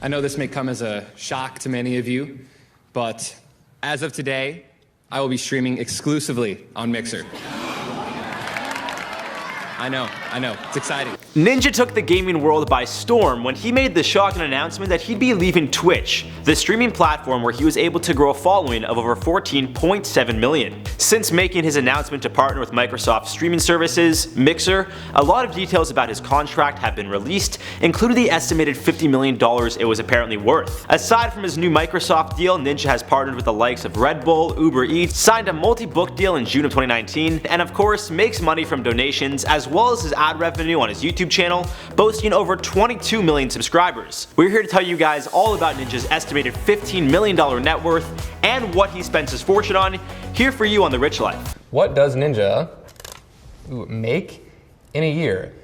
I know this may come as a shock to many of you, but as of today, I will be streaming exclusively on Mixer. I know, it's exciting. Ninja took the gaming world by storm when he made the shocking announcement that he'd be leaving Twitch, the streaming platform where he was able to grow a following of over 14.7 million. Since making his announcement to partner with Microsoft streaming services, Mixer, a lot of details about his contract have been released, including the estimated $50 million it was apparently worth. Aside from his new Microsoft deal, Ninja has partnered with the likes of Red Bull, Uber Eats, signed a multi-book deal in June of 2019, and of course makes money from donations as well as his ad revenue on his YouTube channel, boasting over 22 million subscribers. We're here to tell you guys all about Ninja's estimated $15 million net worth and what he spends his fortune on, here for you on The Rich Life. What does Ninja make in a year?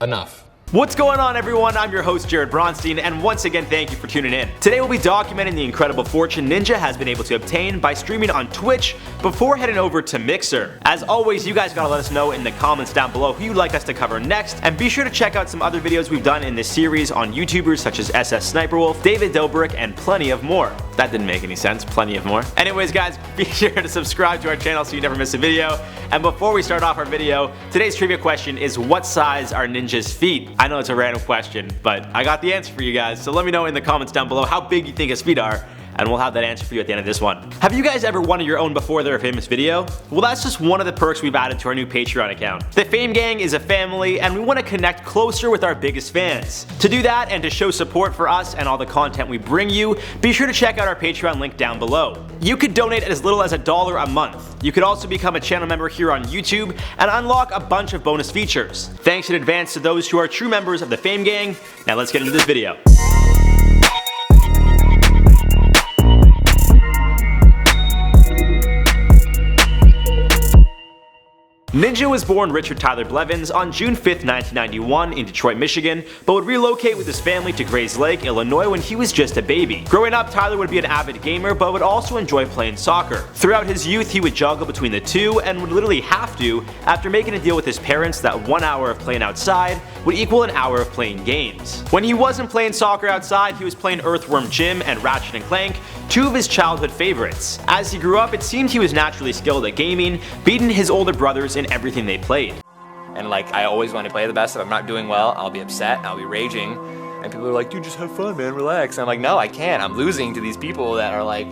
Enough. What's going on, everyone? I'm your host Jared Bronstein, and once again thank you for tuning in. Today we'll be documenting the incredible fortune Ninja has been able to obtain by streaming on Twitch before heading over to Mixer. As always, you guys gotta let us know in the comments down below who you'd like us to cover next, and be sure to check out some other videos we've done in this series on YouTubers such as SS Sniperwolf, David Dobrik, and plenty of more. That didn't make any sense, plenty of more. Anyways guys, be sure to subscribe to our channel so you never miss a video. And before we start off our video, today's trivia question is, what size are Ninja's feet? I know it's a random question, but I got the answer for you guys, so let me know in the comments down below how big you think his feet are, and we'll have that answer for you at the end of this one. Have you guys ever wanted your own before they're a famous video? Well, that's just one of the perks we've added to our new Patreon account. The Fame Gang is a family, and we want to connect closer with our biggest fans. To do that, and to show support for us and all the content we bring you, be sure to check out our Patreon link down below. You could donate as little as $1 a month. You could also become a channel member here on YouTube and unlock a bunch of bonus features. Thanks in advance to those who are true members of the Fame Gang. Now let's get into this video. Ninja was born Richard Tyler Blevins on June 5th, 1991 in Detroit, Michigan, but would relocate with his family to Grays Lake, Illinois when he was just a baby. Growing up, Tyler would be an avid gamer, but would also enjoy playing soccer. Throughout his youth, he would juggle between the two and would literally have to after making a deal with his parents that 1 hour of playing outside would equal an hour of playing games. When he wasn't playing soccer outside, he was playing Earthworm Jim and Ratchet & Clank, two of his childhood favorites. As he grew up, it seemed he was naturally skilled at gaming, beating his older brothers in everything they played. And like, I always want to play the best. If I'm not doing well, I'll be upset, I'll be raging, and people are like, dude, just have fun, man, relax. And I'm like, no, I can't. I'm losing to these people that are like,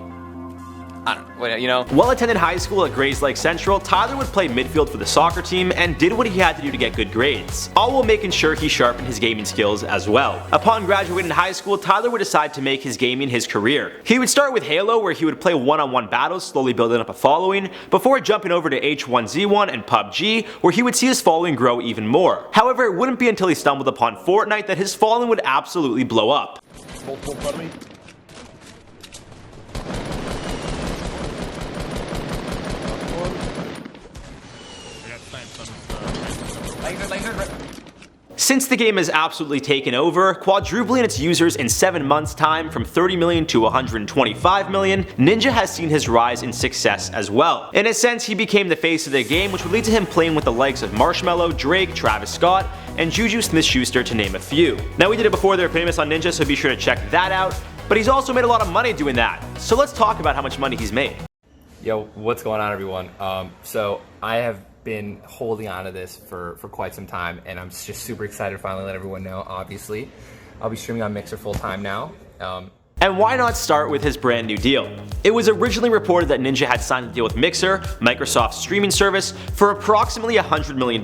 I don't know, you know. While attending high school at Grays Lake Central, Tyler would play midfield for the soccer team and did what he had to do to get good grades, all while making sure he sharpened his gaming skills as well. Upon graduating high school, Tyler would decide to make his gaming his career. He would start with Halo, where he would play one-on-one battles, slowly building up a following, before jumping over to H1Z1 and PUBG, where he would see his following grow even more. However, it wouldn't be until he stumbled upon Fortnite that his following would absolutely blow up. Since the game has absolutely taken over, quadrupling its users in 7 months' time from 30 million to 125 million, Ninja has seen his rise in success as well. In a sense, he became the face of the game, which would lead to him playing with the likes of Marshmello, Drake, Travis Scott, and Juju Smith-Schuster, to name a few. Now, we did it before they were famous on Ninja, so be sure to check that out, but he's also made a lot of money doing that. So let's talk about how much money he's made. Yo, what's going on, everyone? So I have been holding on to this for quite some time, and I'm just super excited to finally let everyone know. Obviously, I'll be streaming on Mixer full time now. And why not start with his brand new deal? It was originally reported that Ninja had signed a deal with Mixer, Microsoft's streaming service, for approximately $100 million.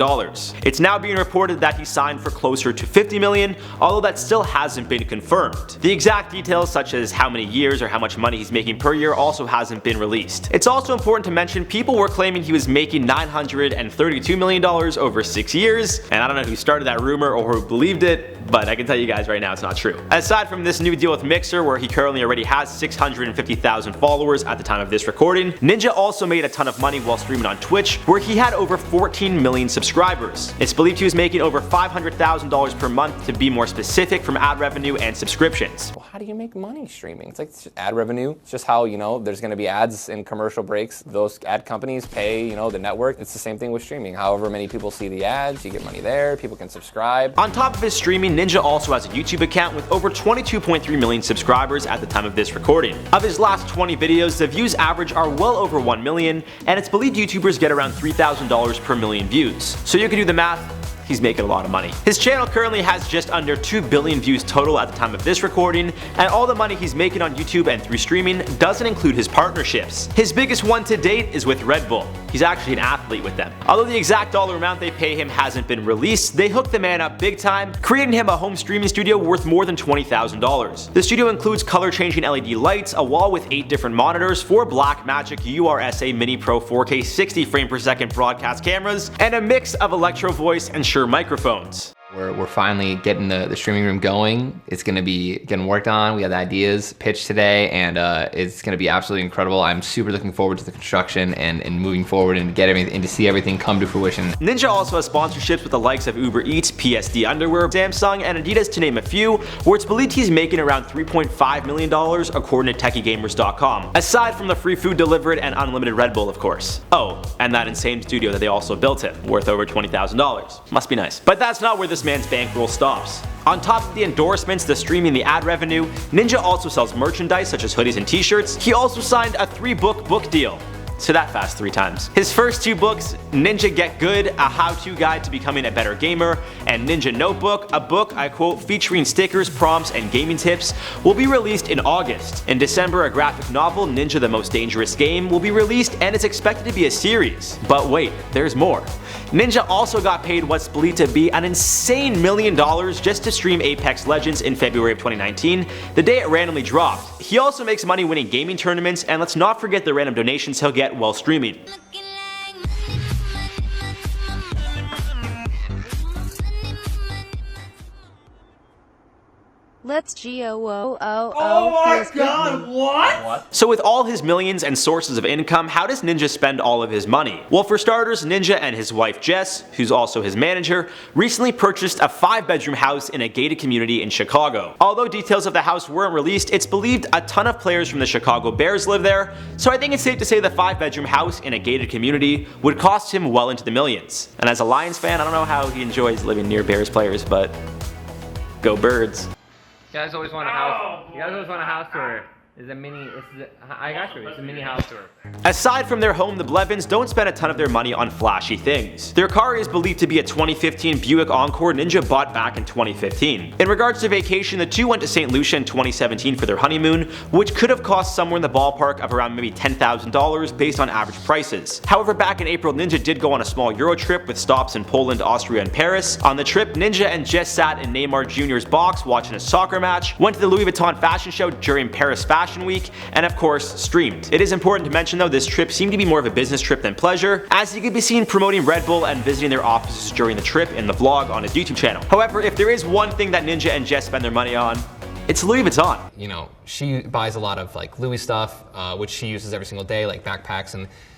It's now being reported that he signed for closer to $50 million, although that still hasn't been confirmed. The exact details, such as how many years or how much money he's making per year, also hasn't been released. It's also important to mention people were claiming he was making $932 million over 6 years, and I don't know who started that rumor or who believed it, but I can tell you guys right now it's not true. Aside from this new deal with Mixer, where he currently already has 650,000 followers at the time of this recording. Ninja also made a ton of money while streaming on Twitch, where he had over 14 million subscribers. It's believed he was making over $500,000 per month, to be more specific, from ad revenue and subscriptions. Well, how do you make money streaming? It's like, it's just ad revenue. It's just how, there's going to be ads in commercial breaks. Those ad companies pay, the network. It's the same thing with streaming. However many people see the ads, you get money there. People can subscribe. On top of his streaming, Ninja also has a YouTube account with over 22.3 million subscribers at the time of this recording. Of his last 20 videos, the views average are well over 1 million, and it's believed YouTubers get around $3,000 per million views. So you can do the math. He's making a lot of money. His channel currently has just under 2 billion views total at the time of this recording, and all the money he's making on YouTube and through streaming doesn't include his partnerships. His biggest one to date is with Red Bull. He's actually an athlete with them. Although the exact dollar amount they pay him hasn't been released, they hooked the man up big time, creating him a home streaming studio worth more than $20,000. The studio includes color changing LED lights, a wall with 8 different monitors, 4 Blackmagic URSA Mini Pro 4K 60 frame per second broadcast cameras, and a mix of Electro Voice and Shure microphones. We're finally getting the streaming room going. It's gonna be getting worked on. We have the ideas pitched today, and it's gonna be absolutely incredible. I'm super looking forward to the construction and moving forward and and to see everything come to fruition. Ninja also has sponsorships with the likes of Uber Eats, PSD Underwear, Samsung, and Adidas, to name a few, where it's believed he's making around $3.5 million according to TechieGamers.com. Aside from the free food delivered and unlimited Red Bull, of course. Oh, and that insane studio that they also built him, worth over $20,000. Must be nice. But that's not where this man's bankroll stops. On top of the endorsements, the streaming, the ad revenue, Ninja also sells merchandise such as hoodies and t-shirts. He also signed a 3-book deal. So that fast 3 times. His first 2 books, Ninja Get Good, a how-to guide to becoming a better gamer, and Ninja Notebook, a book, I quote, featuring stickers, prompts, and gaming tips, will be released in August. In December, a graphic novel, Ninja the Most Dangerous Game, will be released, and it's expected to be a series. But wait, there's more. Ninja also got paid what's believed to be an insane $1 million just to stream Apex Legends in February of 2019, the day it randomly dropped. He also makes money winning gaming tournaments, and let's not forget the random donations he'll get while streaming. Let's go. Oh my god, what? So with all his millions and sources of income, how does Ninja spend all of his money? Well, for starters, Ninja and his wife Jess, who's also his manager, recently purchased a 5-bedroom house in a gated community in Chicago. Although details of the house weren't released, it's believed a ton of players from the Chicago Bears live there, so I think it's safe to say the 5-bedroom house in a gated community would cost him well into the millions. And as a Lions fan, I don't know how he enjoys living near Bears players, but go Birds. You guys always want a house. You guys always want a house tour. It's a mini. I got you. It's a mini house tour. Aside from their home, the Blevins don't spend a ton of their money on flashy things. Their car is believed to be a 2015 Buick Encore Ninja bought back in 2015. In regards to vacation, the two went to St. Lucia in 2017 for their honeymoon, which could have cost somewhere in the ballpark of around maybe $10,000 based on average prices. However, back in April, Ninja did go on a small Euro trip with stops in Poland, Austria, and Paris. On the trip, Ninja and Jess sat in Neymar Jr.'s box watching a soccer match, went to the Louis Vuitton fashion show during Paris Fashion Week, and of course, streamed. It is important to mention though, this trip seemed to be more of a business trip than pleasure, as he could be seen promoting Red Bull and visiting their offices during the trip in the vlog on his YouTube channel. However, if there is one thing that Ninja and Jess spend their money on, it's Louis Vuitton. You know, she buys a lot of like Louis stuff, which she uses every single day, like backpacks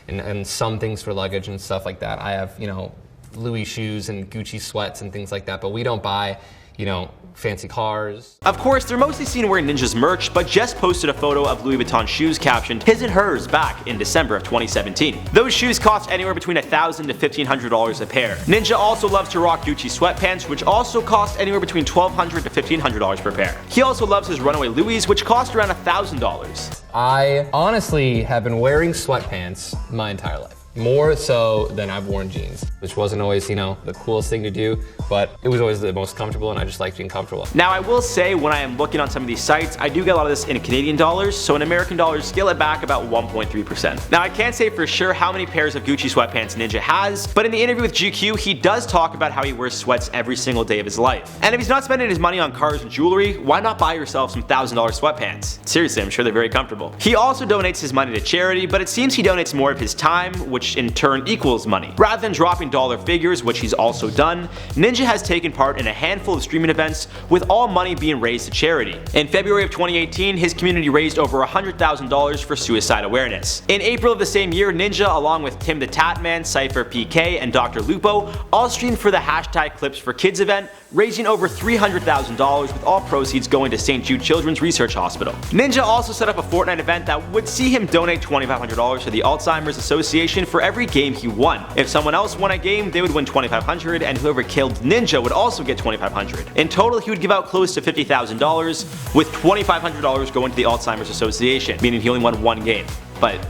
and some things for luggage and stuff like that. I have, you know, Louis shoes and Gucci sweats and things like that, but we don't buy, you know, fancy cars. Of course, they're mostly seen wearing Ninja's merch, but Jess posted a photo of Louis Vuitton shoes captioned "His and Hers" back in December of 2017. Those shoes cost anywhere between $1,000 to $1,500 a pair. Ninja also loves to rock Gucci sweatpants, which also cost anywhere between $1,200 to $1,500 per pair. He also loves his runaway Louis, which cost around $1,000. I honestly have been wearing sweatpants my entire life. More so than I've worn jeans, which wasn't always, you know, the coolest thing to do, but it was always the most comfortable, and I just liked being comfortable. Now, I will say, when I am looking on some of these sites, I do get a lot of this in Canadian dollars, so in American dollars, scale it back about 1.3%. Now, I can't say for sure how many pairs of Gucci sweatpants Ninja has, but in the interview with GQ, he does talk about how he wears sweats every single day of his life. And if he's not spending his money on cars and jewelry, why not buy yourself some $1,000 sweatpants? Seriously, I'm sure they're very comfortable. He also donates his money to charity, but it seems he donates more of his time, which which in turn equals money. Rather than dropping dollar figures, which he's also done, Ninja has taken part in a handful of streaming events, with all money being raised to charity. In February of 2018, his community raised over $100,000 for suicide awareness. In April of the same year, Ninja, along with Tim the Tatman, Cypher PK, and Dr. Lupo, all streamed for the hashtag Clips for Kids event, raising over $300,000, with all proceeds going to St. Jude Children's Research Hospital. Ninja also set up a Fortnite event that would see him donate $2,500 to the Alzheimer's Association for every game he won. If someone else won a game, they would win $2,500, and whoever killed Ninja would also get $2,500. In total, he would give out close to $50,000, with $2,500 going to the Alzheimer's Association, meaning he only won one game. But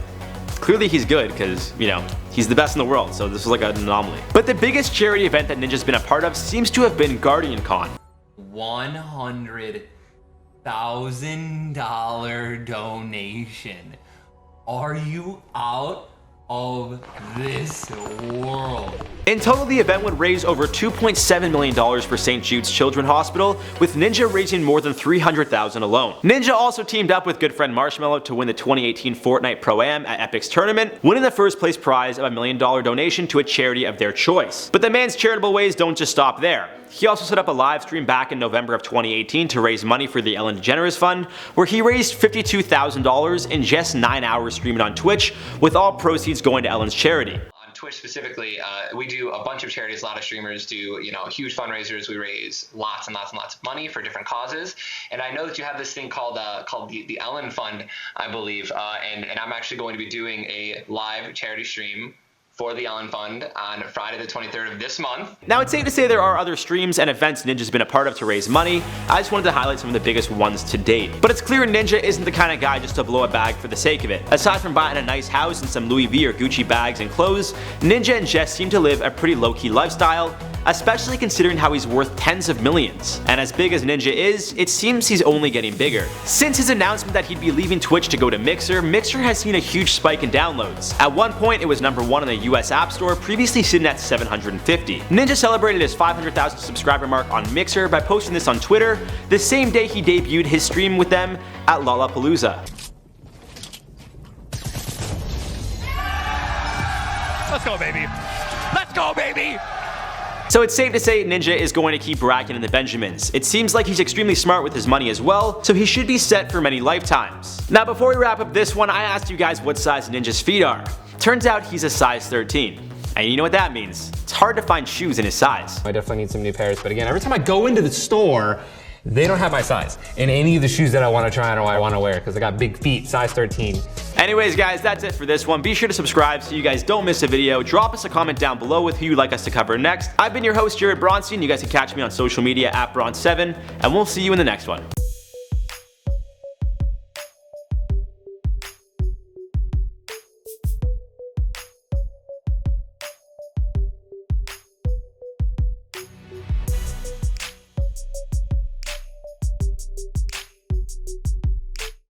clearly he's good, because, you know, he's the best in the world, so this was like an anomaly. But the biggest charity event that Ninja's been a part of seems to have been Guardian Con. $100,000 donation. Are you out of this world? In total, the event would raise over $2.7 million for St. Jude's Children's Hospital, with Ninja raising more than $300,000 alone. Ninja also teamed up with good friend Marshmallow to win the 2018 Fortnite Pro-Am at Epic's tournament, winning the first place prize of a $1 million donation to a charity of their choice. But the man's charitable ways don't just stop there. He also set up a live stream back in November of 2018 to raise money for the Ellen DeGeneres Fund, where he raised $52,000 in just 9 hours streaming on Twitch, with all proceeds going to Ellen's charity. On Twitch specifically, we do a bunch of charities. A lot of streamers do, you know, huge fundraisers. We raise lots and lots and lots of money for different causes. And I know that you have this thing called the Ellen Fund, I believe, and I'm actually going to be doing a live charity stream for the Ellen Fund on Friday the 23rd of this month. Now, it's safe to say there are other streams and events Ninja's been a part of to raise money. I just wanted to highlight some of the biggest ones to date. But it's clear Ninja isn't the kind of guy just to blow a bag for the sake of it. Aside from buying a nice house and some Louis V or Gucci bags and clothes, Ninja and Jess seem to live a pretty low-key lifestyle, especially considering how he's worth tens of millions. And as big as Ninja is, it seems he's only getting bigger. Since his announcement that he'd be leaving Twitch to go to Mixer, Mixer has seen a huge spike in downloads. At one point, it was #1 in the US App Store, previously sitting at 750. Ninja celebrated his 500,000 subscriber mark on Mixer by posting this on Twitter the same day he debuted his stream with them at Lollapalooza. Let's go, baby. Let's go, baby. So it's safe to say Ninja is going to keep racking in the Benjamins. It seems like he's extremely smart with his money as well, so he should be set for many lifetimes. Now, before we wrap up this one, I asked you guys what size Ninja's feet are. Turns out he's a size 13. And you know what that means. It's hard to find shoes in his size. I definitely need some new pairs, but again, every time I go into the store, they don't have my size in any of the shoes that I want to try or I want to wear, because I got big feet, size 13. Anyways guys, that's it for this one. Be sure to subscribe so you guys don't miss a video. Drop us a comment down below with who you'd like us to cover next. I've been your host, Jared Bronstein. You guys can catch me on social media at Bronze7, and we'll see you in the next one.